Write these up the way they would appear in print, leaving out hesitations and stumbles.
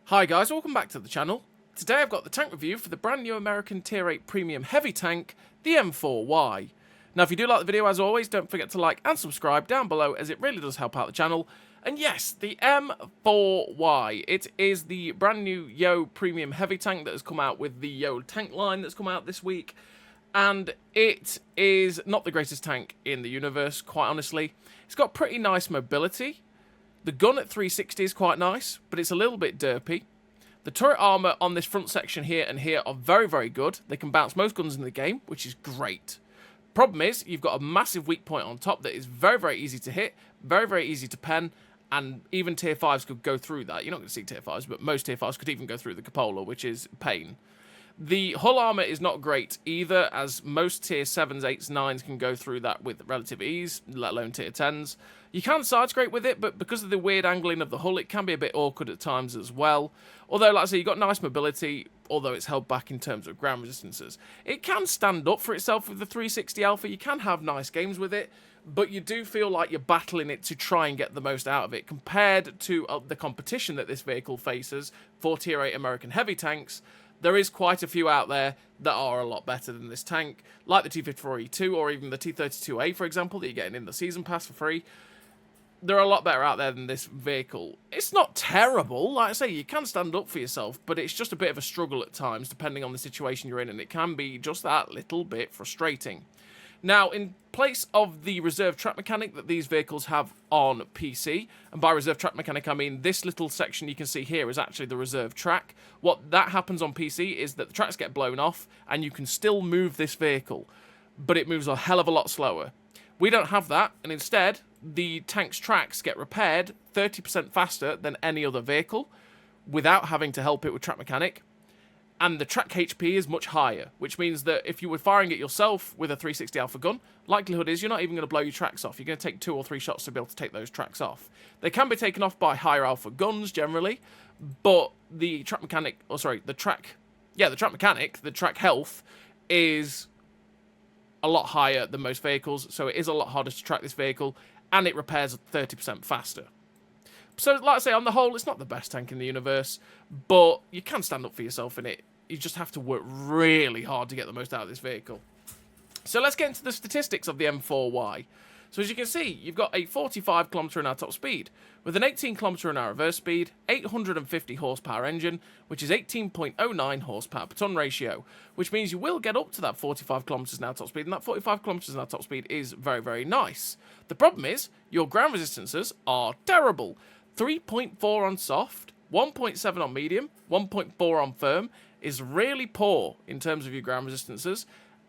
Hi guys, welcome back to the channel. Today I've got the tank review for the brand new American Tier 8 Premium Heavy Tank, the M4Y. Now if you do like the video, as always, don't forget to like and subscribe down below, as it really does help out the channel. And yes, the M4Y. It is the brand new Yo Premium Heavy Tank that has come out with the Yo tank line that's come out this week. And it is not the greatest tank in the universe, quite honestly. It's got pretty nice mobility. The gun at 360 is quite nice, but it's a little bit derpy. The turret armour on this front section here and here are very, very good. They can bounce most guns in the game, which is great. Problem is, you've got a massive weak point on top that is very, very easy to hit, very, very easy to pen, and even Tier 5s could go through that. You're not going to see Tier 5s, but most Tier 5s could even go through the cupola, which is pain. The hull armour is not great either, as most Tier 7s, 8s, 9s can go through that with relative ease, let alone Tier 10s. You can side scrape with it, but because of the weird angling of the hull, it can be a bit awkward at times as well. Although, like I say, you've got nice mobility, although it's held back in terms of ground resistances. It can stand up for itself with the 360 Alpha. You can have nice games with it, but you do feel like you're battling it to try and get the most out of it. Compared to the competition that this vehicle faces for Tier 8 American heavy tanks, there is quite a few out there that are a lot better than this tank, like the T-54E2 or even the T-32A, for example, that you're getting in the Season Pass for free. They're a lot better out there than this vehicle. It's not terrible, like I say, you can stand up for yourself, but it's just a bit of a struggle at times, depending on the situation you're in, and it can be just that little bit frustrating. Now, in place of the reserve track mechanic that these vehicles have on PC, and by reserve track mechanic I mean this little section you can see here is actually the reserve track. What that happens on PC is that the tracks get blown off, and you can still move this vehicle, but it moves a hell of a lot slower. We don't have that, and instead, the tank's tracks get repaired 30% faster than any other vehicle, without having to help it with track mechanic. And the track HP is much higher, which means that if you were firing it yourself with a 360 Alpha gun, likelihood is you're not even going to blow your tracks off. You're going to take 2 or 3 shots to be able to take those tracks off. They can be taken off by higher Alpha guns generally, but the track mechanic, the track mechanic, the track health is a lot higher than most vehicles, so it is a lot harder to track this vehicle, and it repairs 30% faster. So, like I say, on the whole, it's not the best tank in the universe, but you can stand up for yourself in it. You just have to work really hard to get the most out of this vehicle. So let's get into the statistics of the M4Y. So as you can see, you've got a 45 km/h top speed, with an 18 km/h reverse speed, 850 horsepower engine, which is 18.09 horsepower per ton ratio, which means you will get up to that 45 km/h top speed, and that 45 km/h top speed is very, very nice. The problem is, your ground resistances are terrible. 3.4 on soft, 1.7 on medium, 1.4 on firm is really poor in terms of your ground resistances,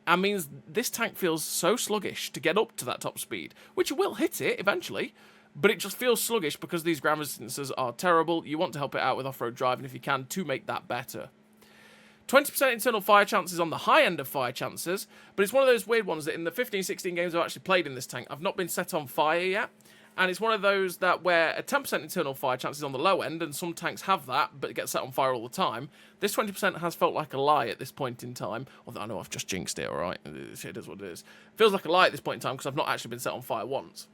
and means this tank feels so sluggish to get up to that top speed, which you will hit it eventually, but it just feels sluggish because these ground resistances are terrible. You want to help it out with off-road driving if you can to make that better. 20% internal fire chances on the high end of fire chances, but it's one of those weird ones that in the 15-16 games I've actually played in this tank, I've not been set on fire yet. And it's one of those that where a 10% internal fire chance is on the low end, and some tanks have that, but it gets set on fire all the time. This 20% has felt like a lie at this point in time. Although I know I've just jinxed it, alright? It is what it is. Feels like a lie at this point in time because I've not actually been set on fire once.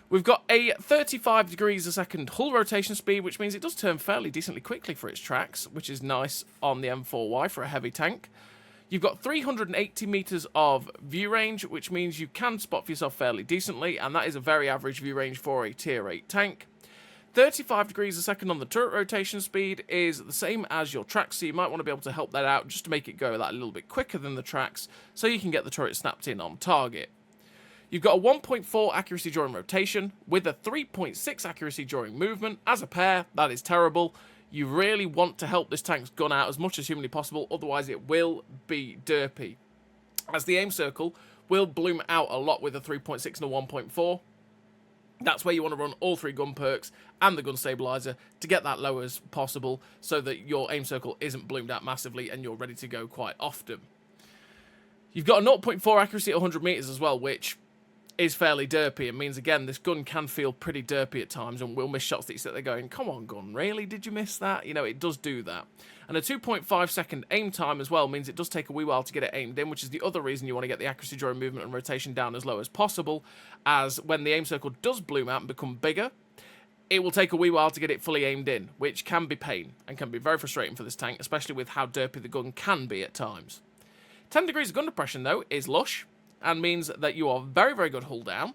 We've got a 35 degrees a second hull rotation speed, which means it does turn fairly decently quickly for its tracks, which is nice on the M4Y for a heavy tank. You've got 380 metres of view range, which means you can spot for yourself fairly decently, and that is a very average view range for a Tier 8 tank. 35 degrees a second on the turret rotation speed is the same as your tracks, so you might want to be able to help that out just to make it go that a little bit quicker than the tracks, so you can get the turret snapped in on target. You've got a 1.4 accuracy during rotation, with a 3.6 accuracy during movement. As a pair, that is terrible. You really want to help this tank's gun out as much as humanly possible, otherwise it will be derpy. As the aim circle will bloom out a lot with a 3.6 and a 1.4. That's where you want to run all 3 gun perks and the gun stabilizer to get that low as possible, so that your aim circle isn't bloomed out massively and you're ready to go quite often. You've got a 0.4 accuracy at 100 meters as well, which is fairly derpy. It means, again, this gun can feel pretty derpy at times and will miss shots that you sit there going, come on, gun, really? Did you miss that? You know, it does do that. And a 2.5 second aim time as well means it does take a wee while to get it aimed in, which is the other reason you want to get the accuracy during movement and rotation down as low as possible, as when the aim circle does bloom out and become bigger, it will take a wee while to get it fully aimed in, which can be pain and can be very frustrating for this tank, especially with how derpy the gun can be at times. 10 degrees of gun depression, though, is lush and means that you are very, very good hull down,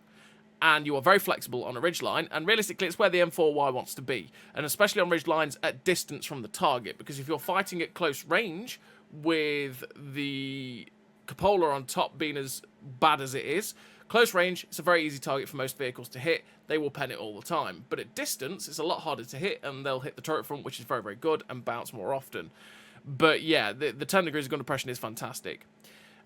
and you are very flexible on a ridgeline, and realistically it's where the M4Y wants to be, and especially on ridgelines at distance from the target, because if you're fighting at close range with the cupola on top being as bad as it is, close range, it's a very easy target for most vehicles to hit. They will pen it all the time. But at distance, it's a lot harder to hit, and they'll hit the turret front, which is very, very good, and bounce more often. But yeah, the 10 degrees of gun depression is fantastic.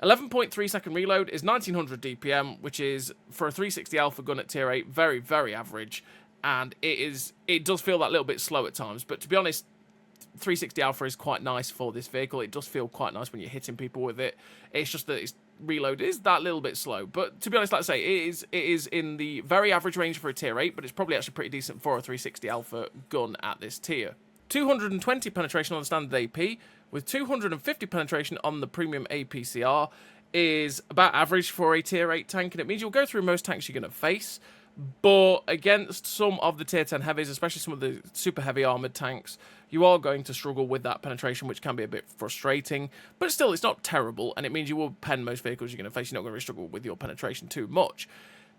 11.3 second reload is 1900 DPM, which is, for a 360 alpha gun at tier 8, very, very average. And it does feel that little bit slow at times. But to be honest, 360 alpha is quite nice for this vehicle. It does feel quite nice when you're hitting people with it. It's just that its reload is that little bit slow. But to be honest, like I say, it is in the very average range for a tier 8, but it's probably actually pretty decent for a 360 alpha gun at this tier. 220 penetration on the standard AP, with 250 penetration on the premium APCR, is about average for a tier 8 tank, and it means you'll go through most tanks you're going to face. But against some of the tier 10 heavies, especially some of the super heavy armoured tanks, you are going to struggle with that penetration, which can be a bit frustrating. But still, it's not terrible, and it means you will pen most vehicles you're going to face. You're not going to really struggle with your penetration too much.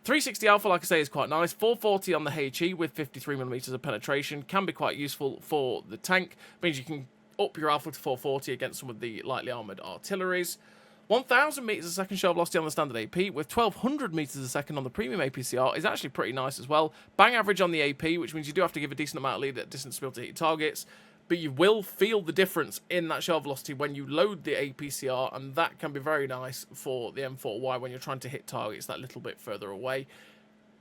360 alpha, like I say, is quite nice. 440 on the HE with 53mm of penetration can be quite useful for the tank. Means you can up your alpha to 440 against some of the lightly armoured artilleries. 1000 meters a second shell velocity on the standard AP with 1200 meters a second on the premium APCR is actually pretty nice as well. Bang average on the AP, which means you do have to give a decent amount of lead at distance to be able to hit your targets, but you will feel the difference in that shell velocity when you load the APCR, and that can be very nice for the M4Y when you're trying to hit targets that little bit further away.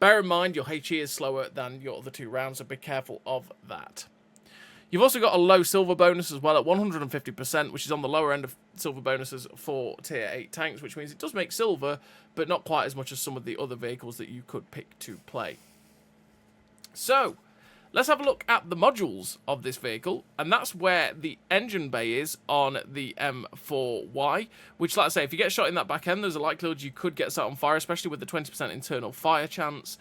Bear in mind your HE is slower than your other two rounds, so be careful of that. You've also got a low silver bonus as well at 150%, which is on the lower end of silver bonuses for tier 8 tanks, which means it does make silver, but not quite as much as some of the other vehicles that you could pick to play. So, let's have a look at the modules of this vehicle, and that's where the engine bay is on the M4Y, which, like I say, if you get shot in that back end, there's a likelihood you could get set on fire, especially with the 20% internal fire chance.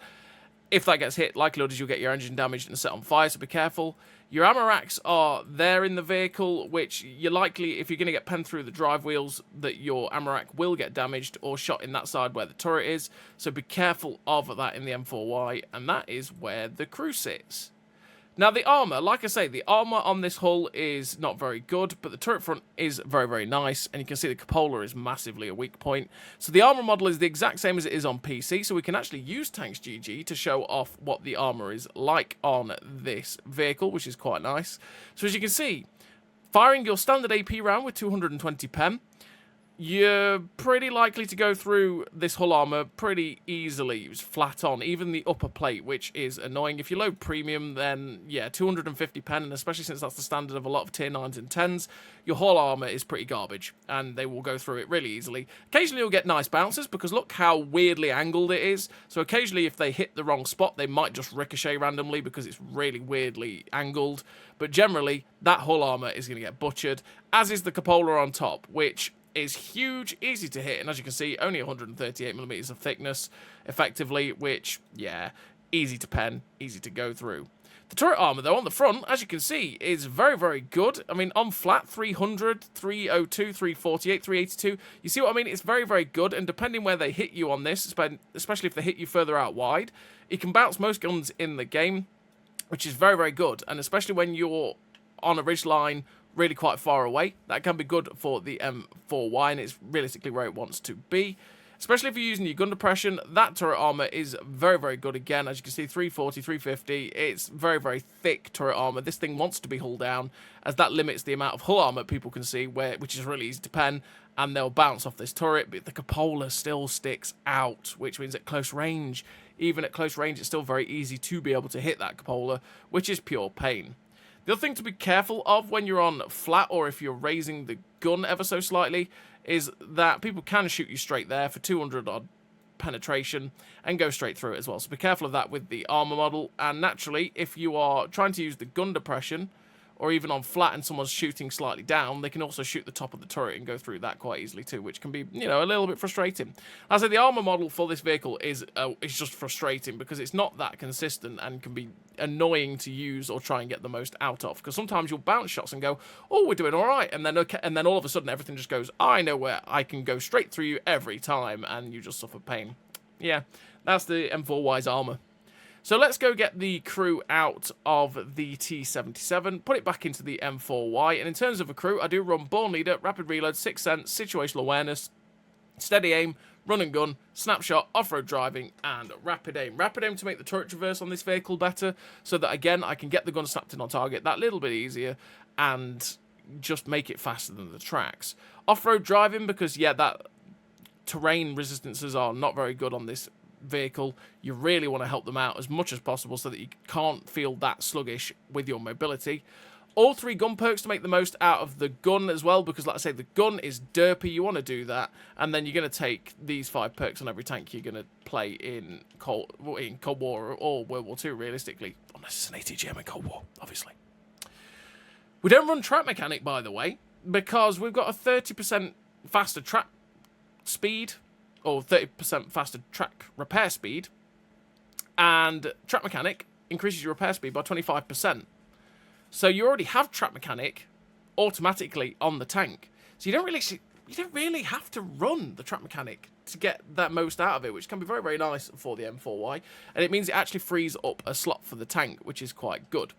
If that gets hit, likelihood is you'll get your engine damaged and set on fire, so be careful. Your ammo racks are there in the vehicle, which you're likely, if you're going to get penned through the drive wheels, that your ammo rack will get damaged or shot in that side where the turret is. So be careful of that in the M4Y, and that is where the crew sits. Now, the armour, like I say, the armour on this hull is not very good, but the turret front is very, very nice, and you can see the cupola is massively a weak point. So the armour model is the exact same as it is on PC, so we can actually use Tanks GG to show off what the armour is like on this vehicle, which is quite nice. So as you can see, firing your standard AP round with 220 pen, you're pretty likely to go through this hull armour pretty easily. It's flat on, even the upper plate, which is annoying. If you load premium, then yeah, 250 pen, and especially since that's the standard of a lot of tier 9s and 10s, your hull armour is pretty garbage, and they will go through it really easily. Occasionally you'll get nice bounces, because look how weirdly angled it is. So occasionally if they hit the wrong spot, they might just ricochet randomly, because it's really weirdly angled. But generally, that hull armour is going to get butchered, as is the cupola on top, which is huge, easy to hit, and as you can see, only 138mm of thickness, effectively, which, yeah, easy to pen, easy to go through. The turret armour, though, on the front, as you can see, is very, very good. I mean, on flat, 300, 302, 348, 382. You see what I mean? It's very, very good, and depending where they hit you on this, especially if they hit you further out wide, it can bounce most guns in the game, which is very, very good, and especially when you're on a ridgeline really quite far away, that can be good for the M4Y, and it's realistically where it wants to be. Especially if you're using your gun depression, that turret armour is very, very good again. As you can see, 340, 350, it's very, very thick turret armour. This thing wants to be hull down, as that limits the amount of hull armour people can see, which is really easy to pen, and they'll bounce off this turret, but the cupola still sticks out, which means at close range, even at close range, it's still very easy to be able to hit that cupola, which is pure pain. The other thing to be careful of when you're on flat, or if you're raising the gun ever so slightly, is that people can shoot you straight there for 200 odd penetration and go straight through it as well. So be careful of that with the armour model. And naturally, if you are trying to use the gun depression or even on flat and someone's shooting slightly down, they can also shoot the top of the turret and go through that quite easily too, which can be, you know, a little bit frustrating. As I say, the armor model for this vehicle is just frustrating because it's not that consistent and can be annoying to use or try and get the most out of. Because sometimes you'll bounce shots and go, oh, we're doing all right, and then all of a sudden everything just goes, I know where I can go straight through you every time, and you just suffer pain. Yeah, that's the M4Y's armor. So let's go get the crew out of the T-77, put it back into the M4Y, and in terms of a crew, I do run Born Leader, Rapid Reload, Sixth Sense, Situational Awareness, Steady Aim, Run and Gun, Snapshot, Off-Road Driving, and Rapid Aim. Rapid Aim to make the turret traverse on this vehicle better, so that, again, I can get the gun snapped in on target that little bit easier, and just make it faster than the tracks. Off-Road Driving, because, yeah, that terrain resistances are not very good on this vehicle. You really want to help them out as much as possible so that you can't feel that sluggish with your mobility. All 3 gun perks to make the most out of the gun as well, because like I say, the gun is derpy, you want to do that, and then you're going to take these 5 perks on every tank you're going to play in Cold War or World War II, realistically. Unless it's an ATGM in Cold War, obviously. We don't run track mechanic, by the way, because we've got a 30% faster track speed, or 30% faster track repair speed, and track mechanic increases your repair speed by 25%. So you already have track mechanic automatically on the tank. So you don't really have to run the track mechanic to get that most out of it, which can be very, very nice for the M4Y. And it means it actually frees up a slot for the tank, which is quite good.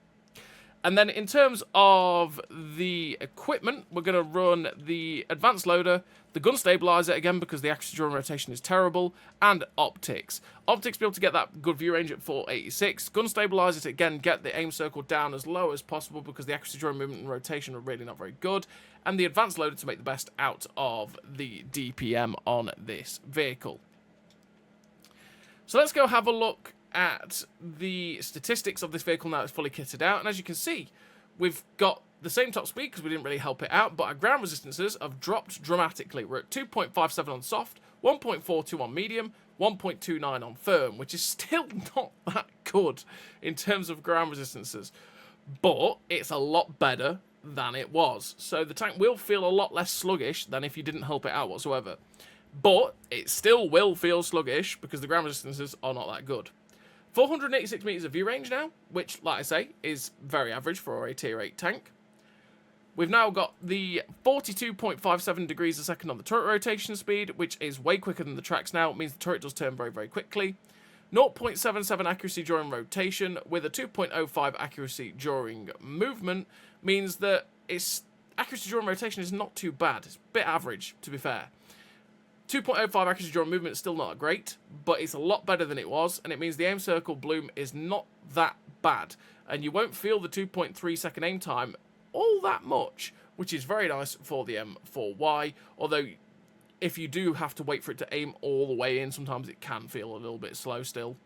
And then in terms of the equipment, we're going to run the advanced loader, the gun stabilizer, again, because the accuracy during rotation is terrible, and optics. Optics be able to get that good view range at 486. Gun stabilizer to, again, get the aim circle down as low as possible because the accuracy during movement and rotation are really not very good. And the advanced loader to make the best out of the DPM on this vehicle. So let's go have a look at the statistics of this vehicle now it's fully kitted out, and as you can see, we've got the same top speed because we didn't really help it out, but our ground resistances have dropped dramatically. We're at 2.57 on soft, 1.42 on medium, 1.29 on firm, which is still not that good in terms of ground resistances, but it's a lot better than it was. So the tank will feel a lot less sluggish than if you didn't help it out whatsoever, but it still will feel sluggish because the ground resistances are not that good. 486 metres of view range now, which, like I say, is very average for a tier 8 tank. We've now got the 42.57 degrees a second on the turret rotation speed, which is way quicker than the tracks now. It means the turret does turn very, very quickly. 0.77 accuracy during rotation with a 2.05 accuracy during movement means that its accuracy during rotation is not too bad. It's a bit average, to be fair. 2.05 accuracy during movement is still not great, but it's a lot better than it was, and it means the aim circle bloom is not that bad, and you won't feel the 2.3 second aim time all that much, which is very nice for the M4Y, although if you do have to wait for it to aim all the way in, sometimes it can feel a little bit slow still.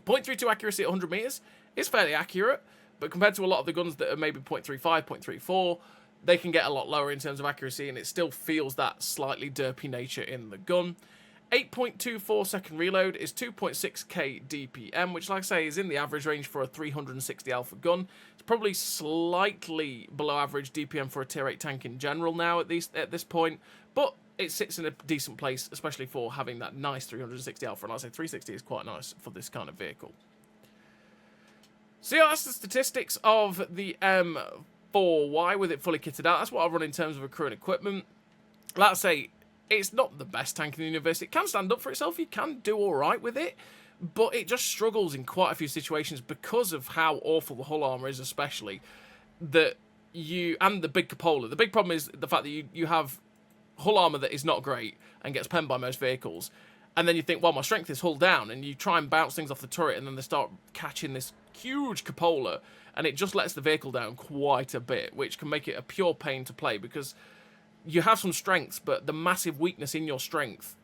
0.32 accuracy at 100 metres is fairly accurate, but compared to a lot of the guns that are maybe 0.35, 0.34, they can get a lot lower in terms of accuracy, and it still feels that slightly derpy nature in the gun. 8.24 second reload is 2.6k DPM, which, like I say, is in the average range for a 360 alpha gun. It's probably slightly below average DPM for a tier 8 tank in general now at this point, but it sits in a decent place, especially for having that nice 360 alpha, and like I say, 360 is quite nice for this kind of vehicle. So yeah, that's the statistics of the M4Y with it fully kitted out. That's what I run in terms of a crew and equipment. Like I say, it's not the best tank in the universe. It can stand up for itself. You can do all right with it, but it just struggles in quite a few situations because of how awful the hull armor is, especially and the big cupola. The big problem is the fact that you have hull armor that is not great and gets penned by most vehicles, and then you think, well, my strength is hull down, and you try and bounce things off the turret, and then they start catching this huge cupola, and it just lets the vehicle down quite a bit, which can make it a pure pain to play because you have some strengths, but the massive weakness in your strength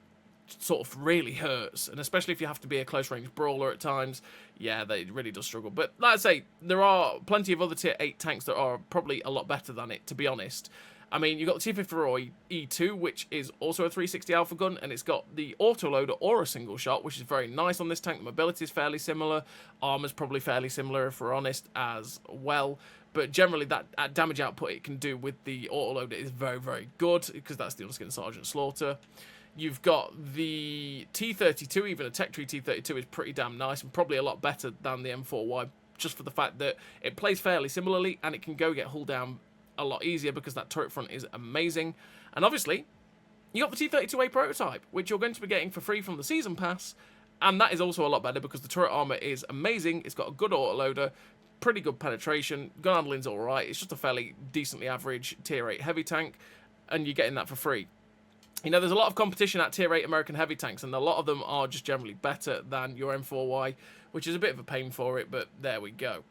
sort of really hurts, and especially if you have to be a close-range brawler at times, yeah, they really does struggle. But like I say, there are plenty of other tier 8 tanks that are probably a lot better than it, to be honest. I mean, you've got the T-54 E2, which is also a 360 alpha gun, and it's got the autoloader or a single shot, which is very nice on this tank. The mobility is fairly similar. Armor's probably fairly similar, if we're honest, as well. But generally, that damage output it can do with the autoloader is very, very good, because that's the Unskin Sergeant Slaughter. You've got the T-32, even a Tech Tree T-32 is pretty damn nice, and probably a lot better than the M4Y, just for the fact that it plays fairly similarly, and it can go get hulled down a lot easier because that turret front is amazing. And obviously, you got the T-32A prototype, which you're going to be getting for free from the Season Pass, and that is also a lot better because the turret armor is amazing. It's got a good autoloader, pretty good penetration, gun handling's alright, it's just a fairly decently average tier 8 heavy tank, and you're getting that for free. You know, there's a lot of competition at tier 8 American heavy tanks, and a lot of them are just generally better than your M4Y, which is a bit of a pain for it, but there we go.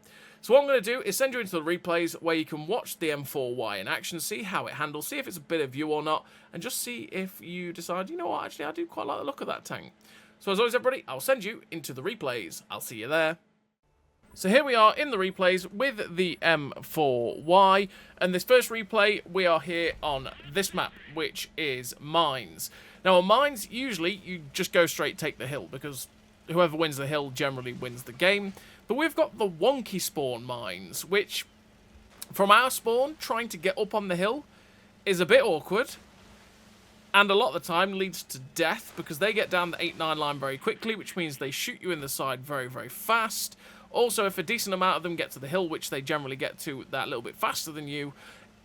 So what I'm going to do is send you into the replays where you can watch the M4Y in action, see how it handles, see if it's a bit of you or not, and just see if you decide, you know what, actually I do quite like the look of that tank. So as always, everybody, I'll send you into the replays. I'll see you there. So here we are in the replays with the M4Y, and this first replay, we are here on this map, which is Mines. Now on Mines, usually you just go straight take the hill, because whoever wins the hill generally wins the game. But we've got the wonky spawn mines, which, from our spawn, trying to get up on the hill is a bit awkward. And a lot of the time leads to death, because they get down the 8-9 line very quickly, which means they shoot you in the side very, very fast. Also, if a decent amount of them get to the hill, which they generally get to that little bit faster than you,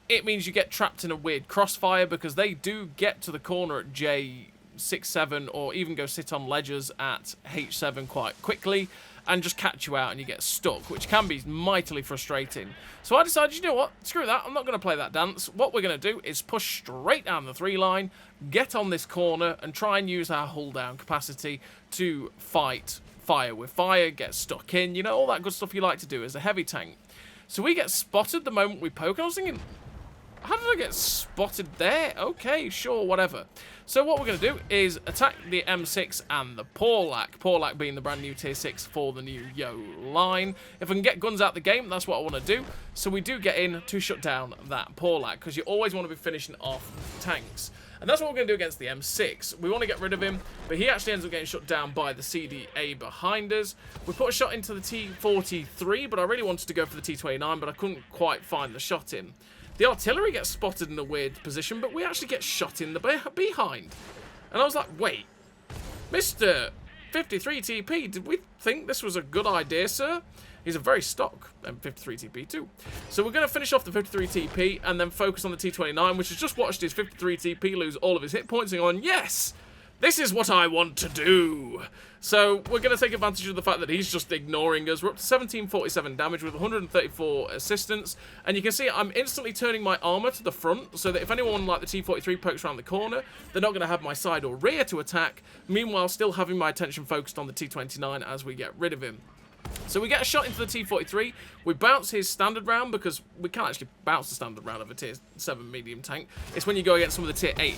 it means you get trapped in a weird crossfire, because they do get to the corner at J6, 7, or even go sit on ledges at H7 quite quickly, and just catch you out and you get stuck, which can be mightily frustrating. So I decided, you know what, screw that, I'm not going to play that dance. What we're going to do is push straight down the 3 line, get on this corner, and try and use our hull down capacity to fight fire with fire, get stuck in, you know, all that good stuff you like to do as a heavy tank. So we get spotted the moment we poke, and I was thinking, how did I get spotted there? Okay, sure, whatever. So what we're going to do is attack the M6 and the Porlac. Porlac being the brand new tier 6 for the new Yo line. If I can get guns out the game, that's what I want to do. So we do get in to shut down that Porlac, because you always want to be finishing off tanks. And that's what we're going to do against the M6. We want to get rid of him, but he actually ends up getting shut down by the CDA behind us. We put a shot into the T43, but I really wanted to go for the T29, but I couldn't quite find the shot in. The artillery gets spotted in a weird position, but we actually get shot in the behind. And I was like, wait, Mr. 53 TP, did we think this was a good idea, sir? He's a very stock M53 TP too. So we're going to finish off the 53 TP and then focus on the T29, which has just watched his 53 TP lose all of his hit points and gone, yes, this is what I want to do. So we're going to take advantage of the fact that he's just ignoring us. We're up to 1747 damage with 134 assistance. And you can see I'm instantly turning my armor to the front so that if anyone like the T43 pokes around the corner, they're not going to have my side or rear to attack. Meanwhile, still having my attention focused on the T29 as we get rid of him. So we get a shot into the T43, we bounce his standard round, because we can't actually bounce the standard round of a tier 7 medium tank. It's when you go against some of the tier 8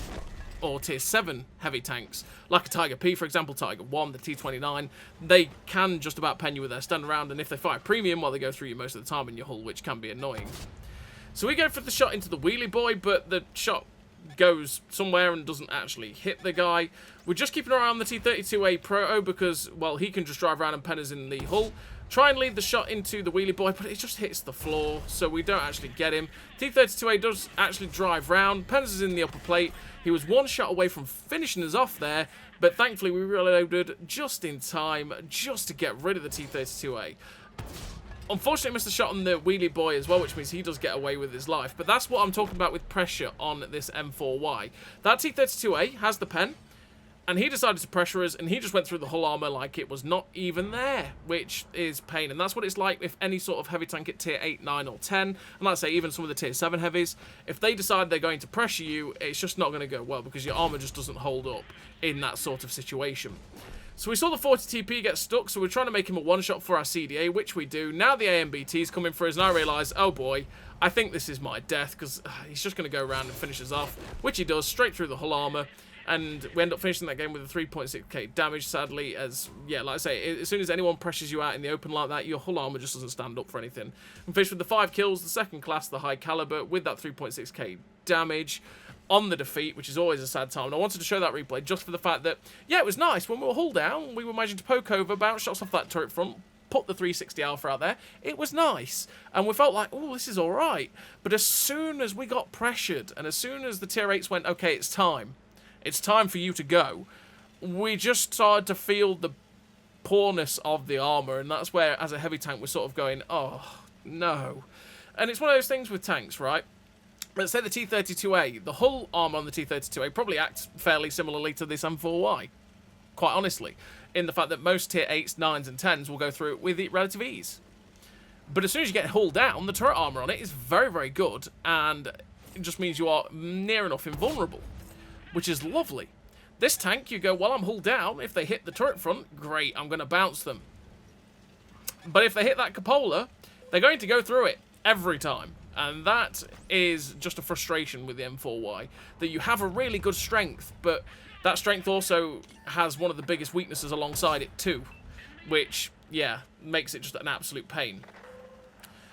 or tier 7 heavy tanks, like a Tiger P, for example, Tiger 1, the T29, they can just about pen you with their standard round, and if they fire premium, well, they go through you most of the time in your hull, which can be annoying. So we go for the shot into the wheelie boy, but the shot goes somewhere and doesn't actually hit the guy. We're just keeping an eye on the T32A Proto because, well, he can just drive around and pen us in the hull. Try and lead the shot into the wheelie boy, but it just hits the floor, so we don't actually get him. T32A does actually drive round, pens us in the upper plate. He was one shot away from finishing us off there, but thankfully we reloaded just in time, just to get rid of the T32A. Unfortunately, missed a shot on the wheelie boy as well, which means he does get away with his life. But that's what I'm talking about with pressure on this M4Y. That T32A has the pen, and he decided to pressure us, and he just went through the hull armor like it was not even there, which is pain. And that's what it's like if any sort of heavy tank at tier 8, 9, or 10, and like I say, even some of the tier 7 heavies, if they decide they're going to pressure you, it's just not going to go well, because your armor just doesn't hold up in that sort of situation. So we saw the 40 TP get stuck, so we're trying to make him a one-shot for our CDA, which we do. Now the AMBT is coming for us, and I realise, oh boy, I think this is my death, because he's just going to go around and finish us off, which he does, straight through the hull armor. And we end up finishing that game with a 3.6k damage, sadly, as, yeah, like I say, as soon as anyone pressures you out in the open like that, your hull armor just doesn't stand up for anything. And finished with the 5 kills, the second class, the high caliber, with that 3.6k damage on the defeat, which is always a sad time. And I wanted to show that replay just for the fact that, yeah, it was nice. When we were hull down, we were managing to poke over, bounce shots off that turret front, put the 360 alpha out there. It was nice, and we felt like, oh, this is all right. But as soon as we got pressured, and as soon as the tier 8s went, okay, it's time for you to go, we just started to feel the poorness of the armor, and that's where, as a heavy tank, we're sort of going, oh, no. And it's one of those things with tanks, right? Let's say the T-32A, the hull armor on the T-32A probably acts fairly similarly to this M4Y, quite honestly, in the fact that most tier 8s, 9s, and 10s will go through it with relative ease. But as soon as you get hull down, the turret armor on it is very, very good, and it just means you are near enough invulnerable, which is lovely. This tank, you go, well, I'm hull down. If they hit the turret front, great, I'm going to bounce them. But if they hit that cupola, they're going to go through it every time. And that is just a frustration with the M4Y, that you have a really good strength, but that strength also has one of the biggest weaknesses alongside it too, which, yeah, makes it just an absolute pain.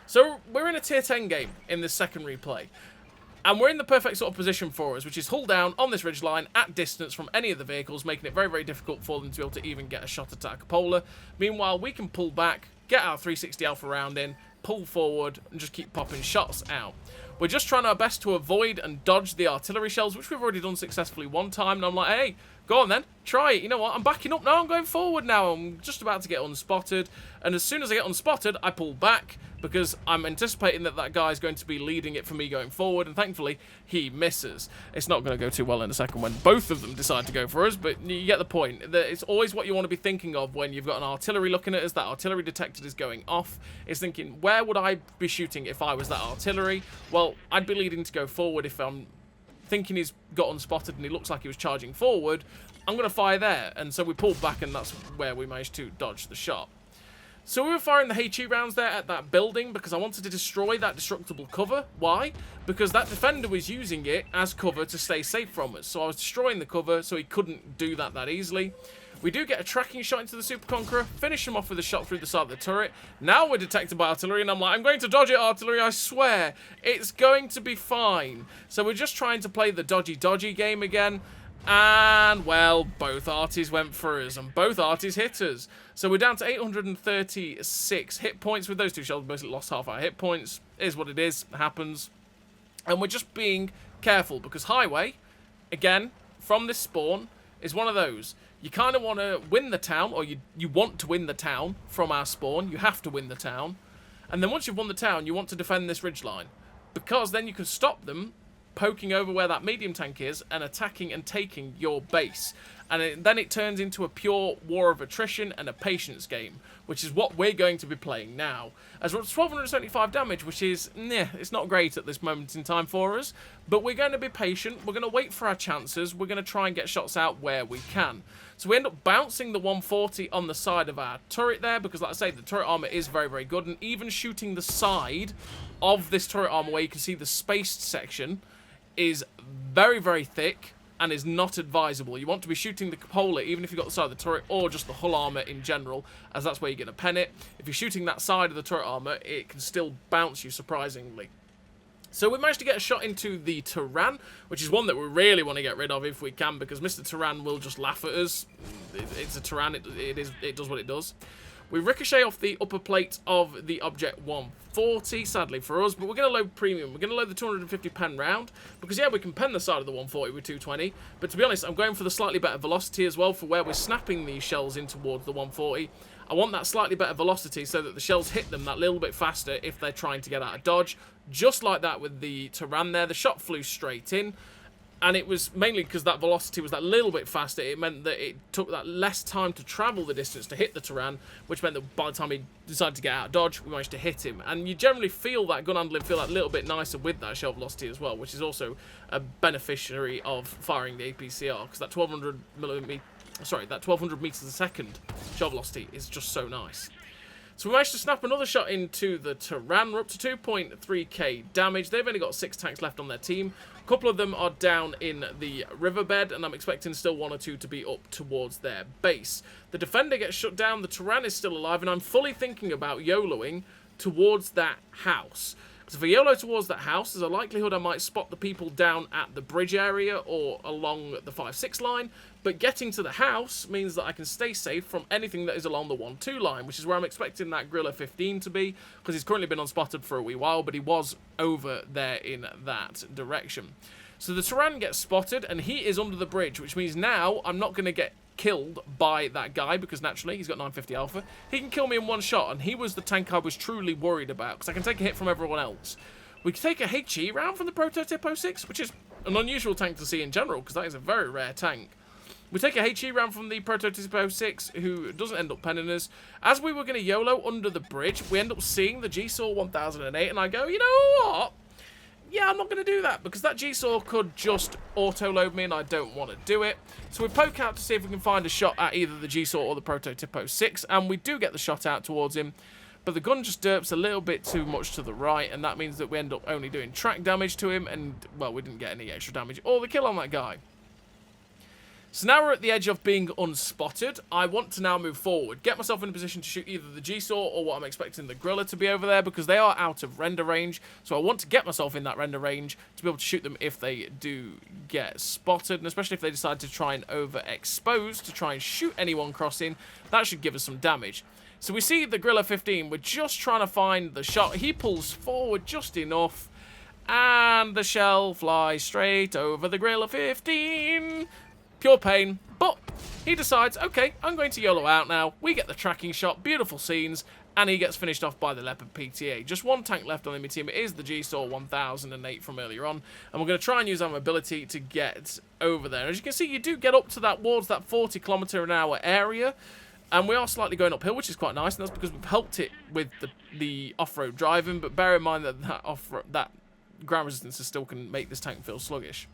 So we're in a tier 10 game in this second replay, and we're in the perfect sort of position for us, which is hull down on this ridgeline at distance from any of the vehicles, making it very, very difficult for them to be able to even get a shot at our cupola. Meanwhile, we can pull back, get our 360 alpha round in, pull forward, and just keep popping shots out. We're just trying our best to avoid and dodge the artillery shells, which we've already done successfully one time, and I'm like, hey, go on then, try it. You know what, I'm backing up now, I'm going forward now, I'm just about to get unspotted, and as soon as I get unspotted, I pull back, because I'm anticipating that that guy's going to be leading it for me going forward, and thankfully, he misses. It's not going to go too well in a second when both of them decide to go for us, but you get the point. It's always what you want to be thinking of when you've got an artillery looking at us, that artillery detector is going off, is thinking, where would I be shooting if I was that artillery? Well, I'd be leading to go forward if I'm thinking he's got unspotted and he looks like he was charging forward. I'm going to fire there, and so we pulled back, and that's where we managed to dodge the shot. So we were firing the HE rounds there at that building because I wanted to destroy that destructible cover. Why? Because that defender was using it as cover to stay safe from us. So I was destroying the cover so he couldn't do that easily. We do get a tracking shot into the Super Conqueror, finish him off with a shot through the side of the turret. Now we're detected by artillery, and I'm like, I'm going to dodge it, artillery, I swear. It's going to be fine. So we're just trying to play the dodgy game again. And, well, both arties went for us, and both arties hit us. So we're down to 836 hit points with those two shells. Basically lost half our hit points. Is what it is. It happens. And we're just being careful, because highway, again, from this spawn, is one of those. You kind of want to win the town, or you want to win the town from our spawn. You have to win the town. And then once you've won the town, you want to defend this ridgeline, because then you can stop them poking over where that medium tank is and attacking and taking your base. And then it turns into a pure war of attrition and a patience game, which is what we're going to be playing now. As we're at 1275 damage, which is, it's not great at this moment in time for us, but we're going to be patient, we're going to wait for our chances, we're going to try and get shots out where we can. So we end up bouncing the 140 on the side of our turret there, because like I say, the turret armor is very, very good, and even shooting the side of this turret armor where you can see the spaced section is very, very thick and is not advisable. You want to be shooting the cupola even if you've got the side of the turret, or just the hull armor in general, as that's where you're going to pen it. If you're shooting that side of the turret armor, it can still bounce you surprisingly. So we managed to get a shot into the Turan, which is one that we really want to get rid of if we can, because Mr. Turan will just laugh at us. It's a Turan, it does what it does. We ricochet off the upper plate of the Object 140, sadly for us, but we're going to load premium. We're going to load the 250 pen round, because yeah, we can pen the side of the 140 with 220, but to be honest, I'm going for the slightly better velocity as well for where we're snapping these shells in towards the 140. I want that slightly better velocity so that the shells hit them that little bit faster if they're trying to get out of dodge. Just like that with the Turan there, the shot flew straight in. And it was mainly because that velocity was that little bit faster. It meant that it took that less time to travel the distance to hit the Turan, which meant that by the time he decided to get out of dodge, we managed to hit him. And you generally feel that gun handling feel that little bit nicer with that shell velocity as well, which is also a beneficiary of firing the APCR, because that 1200 meters a second shell velocity is just so nice. So we managed to snap another shot into the Tyran. We're up to 2.3k damage. They've only got 6 tanks left on their team. A couple of them are down in the riverbed, and I'm expecting still 1 or 2 to be up towards their base. The defender gets shut down. The Tyran is still alive, and I'm fully thinking about YOLOing towards that house. Because if I YOLO towards that house, there's a likelihood I might spot the people down at the bridge area or along the 5-6 line. But getting to the house means that I can stay safe from anything that is along the 1-2 line, which is where I'm expecting that Gorilla 15 to be, because he's currently been unspotted for a wee while, but he was over there in that direction. So the Tyran gets spotted, and he is under the bridge, which means now I'm not going to get killed by that guy, because naturally he's got 950 alpha. He can kill me in one shot, and he was the tank I was truly worried about, because I can take a hit from everyone else. We can take a HE round from the Prototype 06, which is an unusual tank to see in general, because that is a very rare tank. We take a HE round from the Prototype 06, who doesn't end up penning us. As we were going to YOLO under the bridge, we end up seeing the G-Saw 1008, and I go, you know what? Yeah, I'm not going to do that, because that G-Saw could just auto-load me, and I don't want to do it. So we poke out to see if we can find a shot at either the G-Saw or the Prototype 06, and we do get the shot out towards him. But the gun just derps a little bit too much to the right, and that means that we end up only doing track damage to him, and, well, we didn't get any extra damage or the kill on that guy. So now we're at the edge of being unspotted. I want to now move forward, get myself in a position to shoot either the G-Saw or what I'm expecting the Gorilla to be over there, because they are out of render range. So I want to get myself in that render range to be able to shoot them if they do get spotted, and especially if they decide to try and overexpose to try and shoot anyone crossing. That should give us some damage. So we see the Gorilla 15. We're just trying to find the shot. He pulls forward just enough, and the shell flies straight over the Gorilla 15. Pure pain, but he decides, okay, I'm going to YOLO out now. We get the tracking shot, beautiful scenes, and he gets finished off by the Leopard PTA. Just one tank left on the enemy team. It is the G-Saw 1008 from earlier on, and we're going to try and use our mobility to get over there. As you can see, you do get up to that towards that 40km/h area, and we are slightly going uphill, which is quite nice, and that's because we've helped it with the off-road driving, but bear in mind that that ground resistance still can make this tank feel sluggish.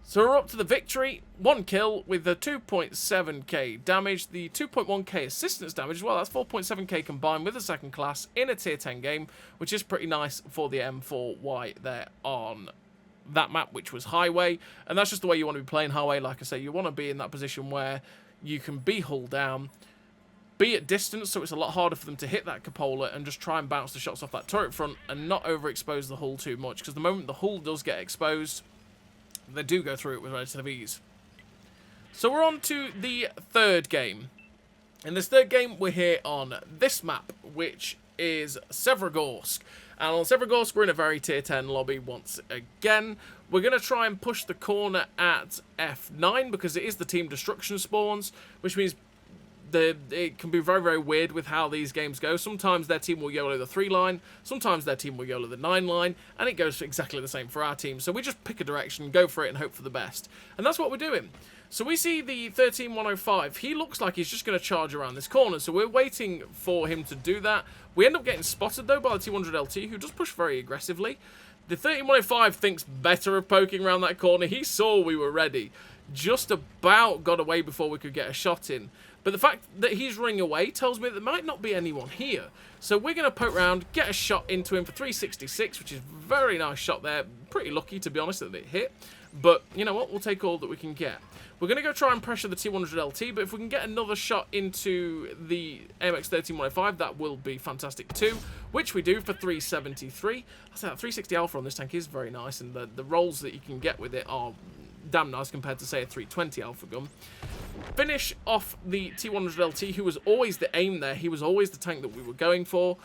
So we're up to the victory, 1 kill with the 2.7k damage, the 2.1k assistance damage as well. That's 4.7k combined with the second class in a tier 10 game, which is pretty nice for the M4Y there on that map, which was highway. And that's just the way you want to be playing highway. Like I say, you want to be in that position where you can be hull down, be at distance, so it's a lot harder for them to hit that cupola, and just try and bounce the shots off that turret front and not overexpose the hull too much, because the moment the hull does get exposed, they do go through it with relative ease. So we're on to the third game. In this third game, we're here on this map, which is Severogorsk. And on Severogorsk, we're in a very tier 10 lobby once again. We're going to try and push the corner at F9, because it is the team destruction spawns, which means it can be very, very weird with how these games go. Sometimes their team will YOLO the 3 line, sometimes their team will YOLO the 9 line, and it goes exactly the same for our team. So we just pick a direction, go for it, and hope for the best. And that's what we're doing. So we see the 13105. He looks like he's just going to charge around this corner, so we're waiting for him to do that. We end up getting spotted, though, by the T100LT, who does push very aggressively. The 13105 thinks better of poking around that corner. He saw we were ready. Just about got away before we could get a shot in. But the fact that he's running away tells me that there might not be anyone here. So we're going to poke round, get a shot into him for 366, which is a very nice shot there. Pretty lucky, to be honest, that it hit. But, you know what, we'll take all that we can get. We're going to go try and pressure the T100LT, but if we can get another shot into the AMX-13105, that will be fantastic too, which we do for 373. I say that 360 alpha on this tank is very nice, and the rolls that you can get with it are damn nice compared to, say, a 320 alpha gun. Finish off the T100LT, who was always the aim there. He was always the tank that we were going for.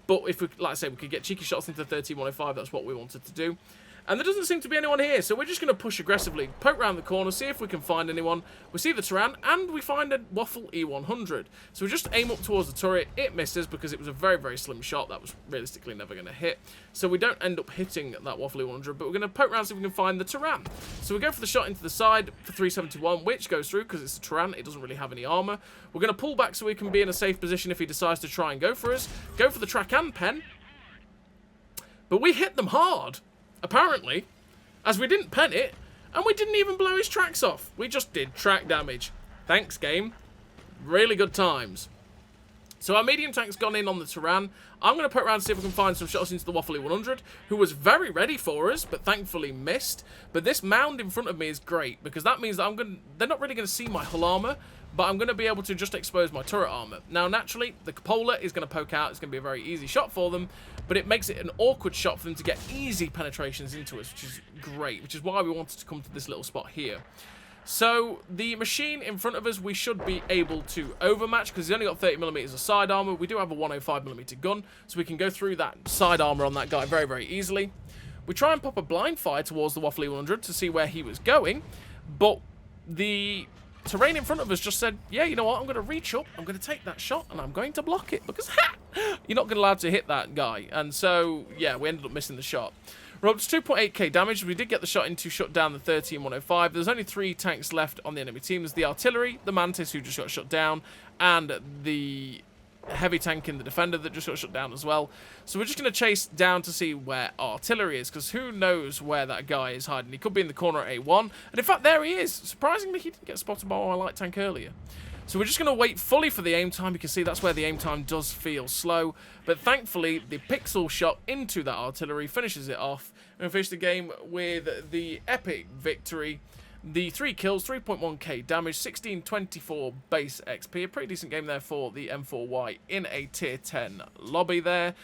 But if we, like I say, we could get cheeky shots into the 13105, that's what we wanted to do. And there doesn't seem to be anyone here, so we're just going to push aggressively, poke around the corner, see if we can find anyone. We see the Tyran, and we find a Waffle E100. So we just aim up towards the turret. It misses because it was a very, very slim shot that was realistically never going to hit. So we don't end up hitting that Waffle E100, but we're going to poke around, see if we can find the Tyran. So we go for the shot into the side for 371, which goes through because it's a Tyran. It doesn't really have any armor. We're going to pull back so we can be in a safe position if he decides to try and go for us. Go for the track and pen. But we hit them hard, apparently, as we didn't pen it, and we didn't even blow his tracks off. We just did track damage. Thanks, game. Really good times. So our medium tank's gone in on the Turan. I'm going to put around to see if we can find some shots into the Waffly 100, who was very ready for us, but thankfully missed. But this mound in front of me is great, because that means that they're not really going to see my hull armor, but I'm going to be able to just expose my turret armor. Now, naturally, the cupola is going to poke out. It's going to be a very easy shot for them, but it makes it an awkward shot for them to get easy penetrations into us, which is great, which is why we wanted to come to this little spot here. So, the machine in front of us, we should be able to overmatch, because he's only got 30mm of side armor. We do have a 105mm gun, so we can go through that side armor on that guy very, very easily. We try and pop a blind fire towards the Waffly 100 to see where he was going, but the terrain in front of us just said, yeah, you know what, I'm going to reach up, I'm going to take that shot, and I'm going to block it, because, you're not going to allow to hit that guy. And so, yeah, we ended up missing the shot. We're up to 2.8k damage. We did get the shot in to shut down the 13-105. There's only 3 tanks left on the enemy team. There's the artillery, the Mantis, who just got shut down, and the heavy tank in the Defender that just got shut down as well. So we're just going to chase down to see where artillery is, because who knows where that guy is hiding. He could be in the corner at A1. And in fact, there he is. Surprisingly, he didn't get spotted by our light tank earlier. So we're just going to wait fully for the aim time. You can see that's where the aim time does feel slow. But thankfully, the pixel shot into that artillery finishes it off. And we finish the game with the epic victory. The 3 kills, 3.1k damage, 1624 base XP. A pretty decent game there for the M4Y in a tier 10 lobby there.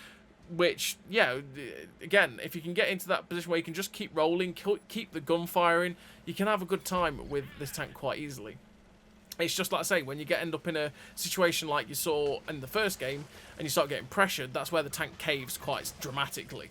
Which, yeah, again, if you can get into that position where you can just keep rolling, keep the gun firing, you can have a good time with this tank quite easily. It's just like I say, when you end up in a situation like you saw in the first game and you start getting pressured, that's where the tank caves quite dramatically.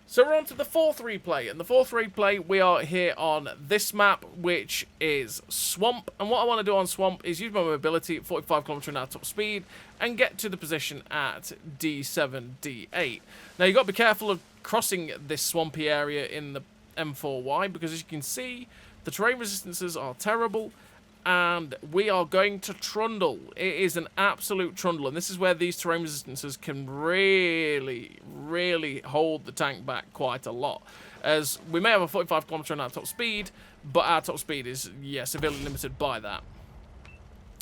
So we're on to the 4th replay, and the 4th replay, we are here on this map, which is Swamp. And what I want to do on Swamp is use my mobility at 45km/h top speed and get to the position at D7, D8. Now, you've got to be careful of crossing this swampy area in the M4Y, because as you can see, the terrain resistances are terrible, and we are going to trundle. It is an absolute trundle, and this is where these terrain resistances can really, really hold the tank back quite a lot. As we may have a 45km/h top speed, but our top speed is, yeah, severely limited by that.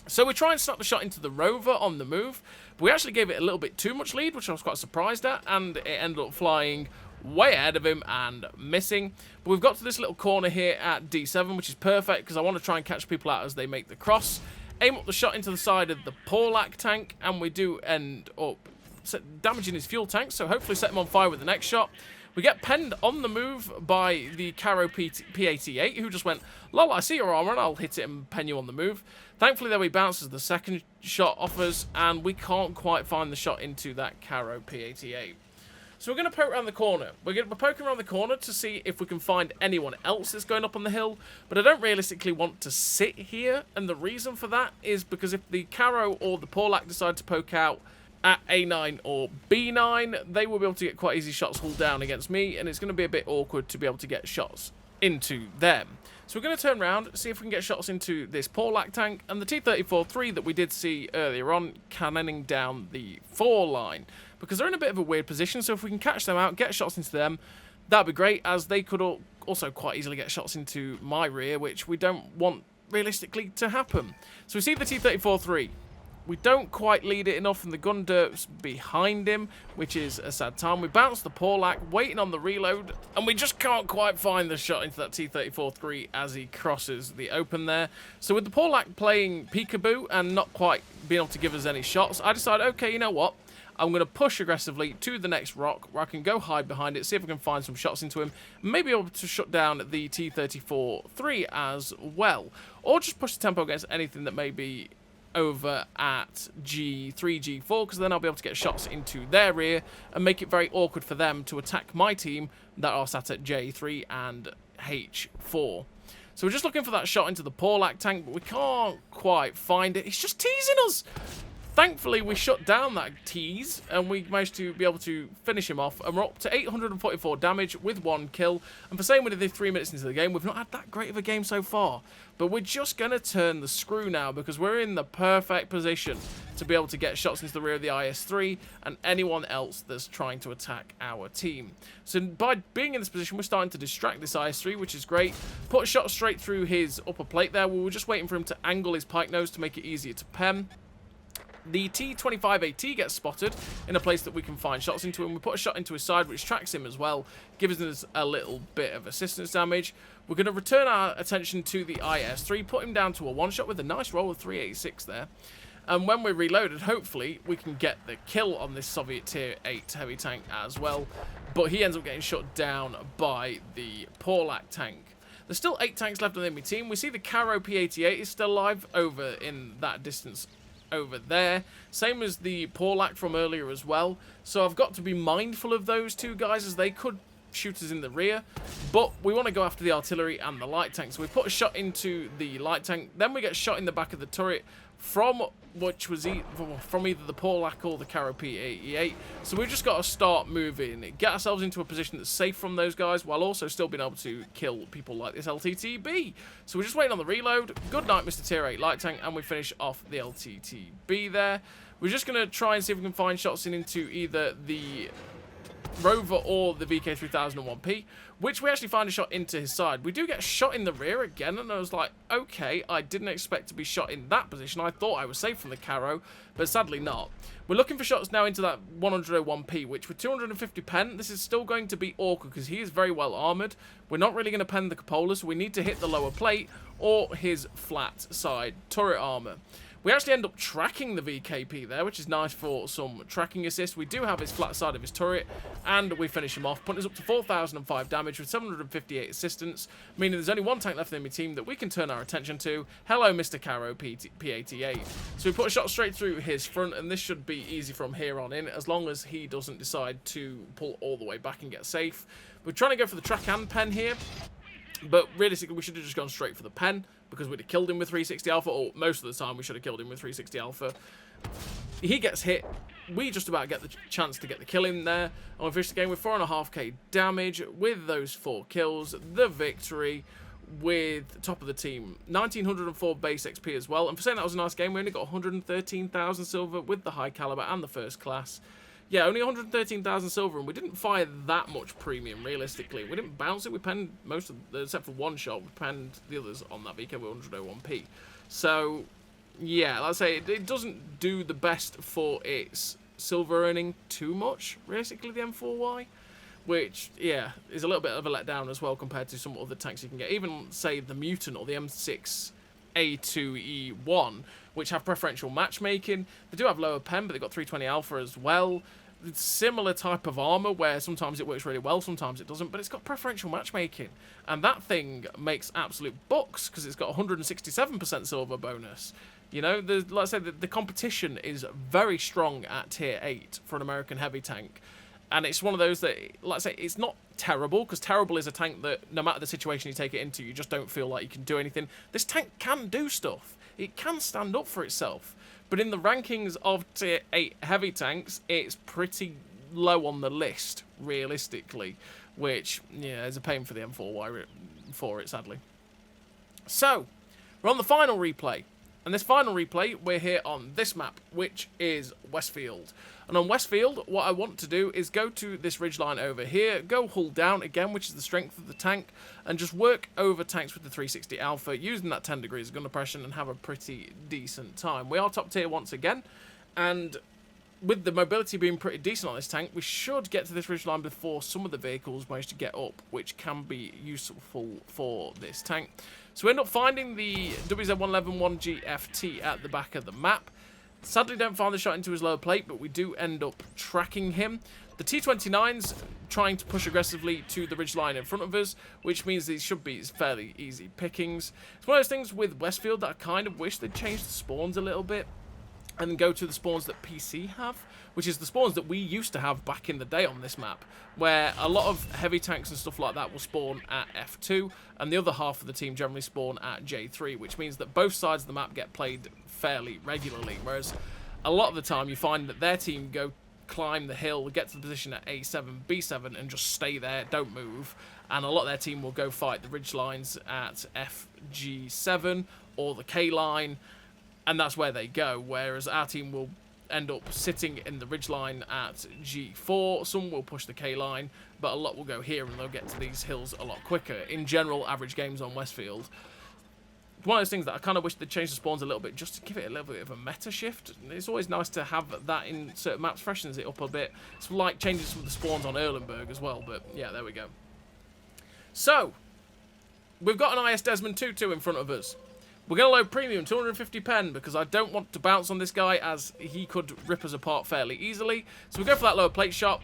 So we try and snap the shot into the rover on the move, but we actually gave it a little bit too much lead, which I was quite surprised at, and it ended up flying way ahead of him and missing. But we've got to this little corner here at D7, which is perfect because I want to try and catch people out as they make the cross. Aim up the shot into the side of the Porlac tank, and we do end up damaging his fuel tank, so hopefully set him on fire with the next shot. We get penned on the move by the Caro P88, who just went, lol, I see your armor, and I'll hit it and pen you on the move. Thankfully, there we bounce as the second shot offers, and we can't quite find the shot into that Caro P88. So we're going to poke around the corner. We're going to be poking around the corner to see if we can find anyone else that's going up on the hill. But I don't realistically want to sit here. And the reason for that is because if the Caro or the Porlac decide to poke out at A9 or B9, they will be able to get quite easy shots hull down against me. And it's going to be a bit awkward to be able to get shots into them. So we're going to turn around, see if we can get shots into this Porlac tank, and the T-34-3 that we did see earlier on cannoning down the 4 line, because they're in a bit of a weird position, so if we can catch them out, get shots into them, that'd be great, as they could also quite easily get shots into my rear, which we don't want realistically to happen. So we see the T-34-3. We don't quite lead it enough, and the gun Derp's behind him, which is a sad time. We bounce the Porlac, waiting on the reload, and we just can't quite find the shot into that T-34-3 as he crosses the open there. So with the Porlac playing peekaboo and not quite being able to give us any shots, I decided, okay, you know what? I'm going to push aggressively to the next rock, where I can go hide behind it, see if I can find some shots into him, maybe able to shut down the T-34-3 as well. Or just push the tempo against anything that may be over at G3, G4, because then I'll be able to get shots into their rear and make it very awkward for them to attack my team that are sat at J3 and H4. So we're just looking for that shot into the Porlac tank, but we can't quite find it. He's just teasing us. Thankfully, we shut down that tease, and we managed to be able to finish him off, and we're up to 844 damage with 1 kill. And for saying we did 3 minutes into the game, we've not had that great of a game so far. But we're just going to turn the screw now, because we're in the perfect position to be able to get shots into the rear of the IS-3 and anyone else that's trying to attack our team. So by being in this position, we're starting to distract this IS-3, which is great. Put a shot straight through his upper plate there. We were just waiting for him to angle his pike nose to make it easier to pen. The T-25AT gets spotted in a place that we can find shots into, and we put a shot into his side, which tracks him as well, gives us a little bit of assistance damage. We're going to return our attention to the IS-3, put him down to a one-shot with a nice roll of 386 there. And when we're reloaded, hopefully, we can get the kill on this Soviet Tier 8 heavy tank as well. But he ends up getting shot down by the Porlak tank. There's still 8 tanks left on the enemy team. We see the Karo P-88 is still alive over in that distance over there. Same as the Porlak from earlier as well. So I've got to be mindful of those two guys, as they could shoot us in the rear. But we want to go after the artillery and the light tank. So we put a shot into the light tank. Then we get shot in the back of the turret from either the Porlak or the Karo P-88. So we've just got to start moving, get ourselves into a position that's safe from those guys, while also still being able to kill people like this LTTB. So we're just waiting on the reload. Good night, Mr. Tier 8 light tank, and we finish off the LTTB there. We're just going to try and see if we can find shots into either the Rover or the VK3001P, which we actually find a shot into his side. We do get shot in the rear again, and I was like, okay, I didn't expect to be shot in that position. I thought I was safe from the Karo, but sadly not. We're looking for shots now into that 101P, which with 250 pen, this is still going to be awkward because he is very well armoured. We're not really going to pen the cupola, so we need to hit the lower plate or his flat side turret armour. We actually end up tracking the VKP there, which is nice for some tracking assist. We do have his flat side of his turret, and we finish him off, putting us up to 4,005 damage with 758 assistance, meaning there's only 1 tank left in the team that we can turn our attention to. Hello, Mr. Karo P-88. So we put a shot straight through his front, and this should be easy from here on in, as long as he doesn't decide to pull all the way back and get safe. We're trying to go for the track and pen here, but realistically, we should have just gone straight for the pen, because we'd have killed him with 360 alpha, or most of the time we should have killed him with 360 alpha. He gets hit. We just about get the chance to get the kill in there, and we finish the game with 4.5k damage with those 4 kills. The victory with top of the team, 1904 base XP as well. And for saying that was a nice game, we only got 113,000 silver with the high caliber and the first class. Yeah, only 113,000 silver, and we didn't fire that much premium, realistically. We didn't bounce it. We penned most of the, except for one shot, we penned the others on that VK101P. So, yeah, like I say, it doesn't do the best for its silver earning too much, realistically, the M4Y. Which, yeah, is a little bit of a letdown as well compared to some other tanks you can get. Even, say, the Mutant or the M6A2E1, which have preferential matchmaking. They do have lower pen, but they've got 320 alpha as well. It's similar type of armor where sometimes it works really well, sometimes it doesn't, but it's got preferential matchmaking. And that thing makes absolute bucks because it's got 167% silver bonus. You know, like I said, the competition is very strong at tier 8 for an American heavy tank. And it's one of those that, like I say, it's not terrible, because terrible is a tank that no matter the situation you take it into, you just don't feel like you can do anything. This tank can do stuff. It can stand up for itself. But in the rankings of tier 8 heavy tanks, it's pretty low on the list, realistically. Which, yeah, is a pain for the M4Y for it, sadly. So, we're on the final replay. And this final replay, we're here on this map, which is Westfield. And on Westfield, what I want to do is go to this ridgeline over here, go hull down again, which is the strength of the tank, and just work over tanks with the 360 alpha, using that 10 degrees of gun oppression, and have a pretty decent time. We are top tier once again, and with the mobility being pretty decent on this tank, we should get to this ridgeline before some of the vehicles manage to get up, which can be useful for this tank. So we end up finding the WZ-111-1GFT at the back of the map. Sadly, don't find the shot into his lower plate, but we do end up tracking him. The T-29's trying to push aggressively to the ridgeline in front of us, which means these should be fairly easy pickings. It's one of those things with Westfield that I kind of wish they'd change the spawns a little bit, and then go to the spawns that PC have, which is the spawns that we used to have back in the day on this map, where a lot of heavy tanks and stuff like that will spawn at F2, and the other half of the team generally spawn at J3, which means that both sides of the map get played fairly regularly, whereas a lot of the time you find that their team go climb the hill, get to the position at A7, B7, and just stay there, don't move, and a lot of their team will go fight the ridge lines at FG7 or the K line, and that's where they go, whereas our team will end up sitting in the ridgeline at G4. Some will push the K line, but a lot will go here, and they'll get to these hills a lot quicker. In general, average games on Westfield one of those things that I kind of wish they'd change the spawns a little bit just to give it a little bit of a meta shift. It's always nice to have that in certain maps, freshens it up a bit. It's like changing some of the spawns on Erlenberg as well, but yeah, there we go. So, we've got an IS Desmond 2-2 in front of us. We're going to load premium 250 pen because I don't want to bounce on this guy as he could rip us apart fairly easily. So we go for that lower plate shot.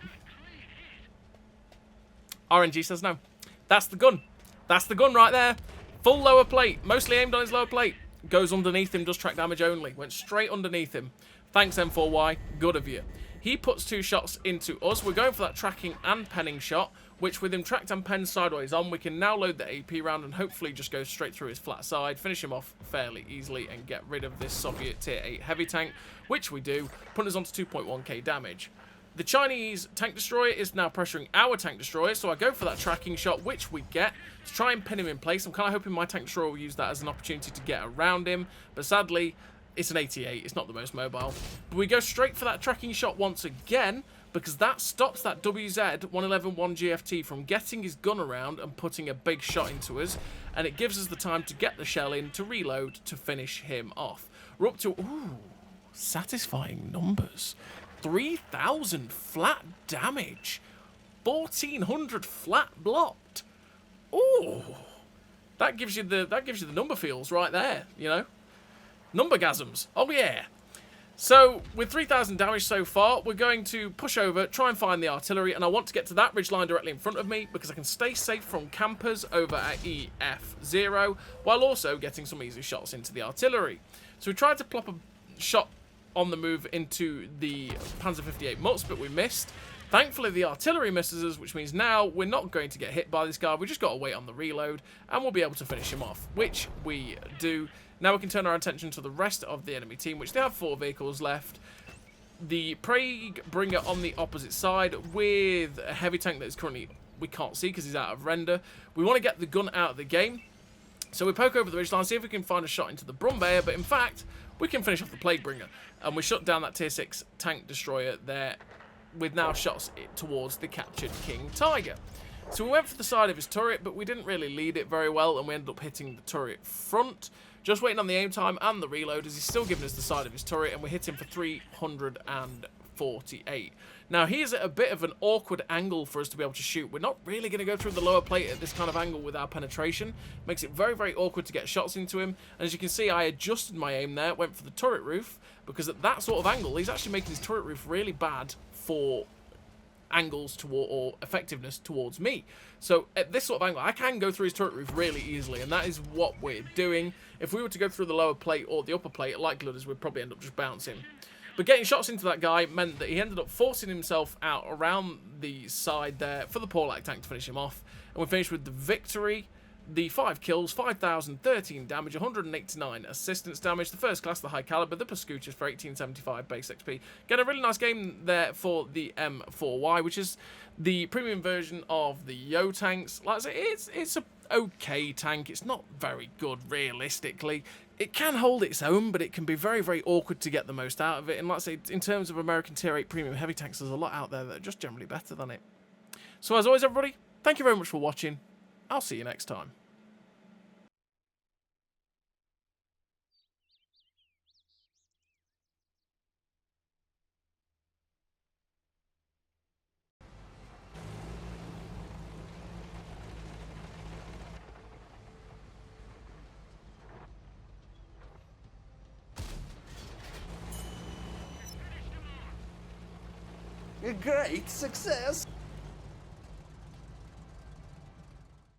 RNG says no. That's the gun. That's the gun right there. Full lower plate. Mostly aimed on his lower plate. Goes underneath him, does track damage only. Went straight underneath him. Thanks, M4Y. Good of you. He puts 2 shots into us. We're going for that tracking and penning shot, which with him tracked and penned sideways on, we can now load the AP round and hopefully just go straight through his flat side, finish him off fairly easily and get rid of this Soviet tier 8 heavy tank, which we do, putting us onto 2.1k damage. The Chinese tank destroyer is now pressuring our tank destroyer, so I go for that tracking shot, which we get, to try and pin him in place. I'm kind of hoping my tank destroyer will use that as an opportunity to get around him, but sadly, it's an 88, it's not the most mobile. But we go straight for that tracking shot once again, because that stops that WZ-111-1GFT from getting his gun around and putting a big shot into us, and it gives us the time to get the shell in, to reload, to finish him off. We're up to, ooh, satisfying numbers. 3,000 flat damage. 1,400 flat blocked. Ooh, that gives you the number feels right there, you know. Numbergasms. Oh yeah. So, with 3,000 damage so far, we're going to push over, try and find the artillery, and I want to get to that ridgeline directly in front of me because I can stay safe from campers over at EF0 while also getting some easy shots into the artillery. So we tried to plop a shot on the move into the Panzer 58 Mutz, but we missed. Thankfully, the artillery misses us, which means now we're not going to get hit by this guy. We just got to wait on the reload, and we'll be able to finish him off, which we do. Now we can turn our attention to the rest of the enemy team, which they have 4 vehicles left. The Prague Bringer on the opposite side with a heavy tank that is currently, we can't see because he's out of render. We want to get the gun out of the game. So we poke over the ridgeline, see if we can find a shot into the Brumbayer, but in fact, we can finish off the Plague Bringer. And we shut down that tier 6 tank destroyer there with now shots towards the captured King Tiger. So we went for the side of his turret, but we didn't really lead it very well, and we ended up hitting the turret front. Just waiting on the aim time and the reload as he's still giving us the side of his turret, and we hit him for 348. Now, he's at a bit of an awkward angle for us to be able to shoot. We're not really going to go through the lower plate at this kind of angle with our penetration. Makes it very, very awkward to get shots into him. And as you can see, I adjusted my aim there, went for the turret roof, because at that sort of angle, he's actually making his turret roof really bad for angles toward or effectiveness towards me. So at this sort of angle, I can go through his turret roof really easily, and that is what we're doing. If we were to go through the lower plate or the upper plate, likelihood is we'd probably end up just bouncing. But getting shots into that guy meant that he ended up forcing himself out around the side there for the Porlac tank to finish him off. And we finished with the victory. The 5 kills, 5,013 damage, 189 assistance damage, the first class, the high caliber, the Pascuchas for 1875 base XP. Get a really nice game there for the M4Y, which is the premium version of the Yo tanks. Like I say, it's a okay tank. It's not very good realistically. It can hold its own, but it can be very, very awkward to get the most out of it. And like I say, in terms of American Tier 8 premium heavy tanks, there's a lot out there that are just generally better than it. So as always, everybody, thank you very much for watching. I'll see you next time. A great success!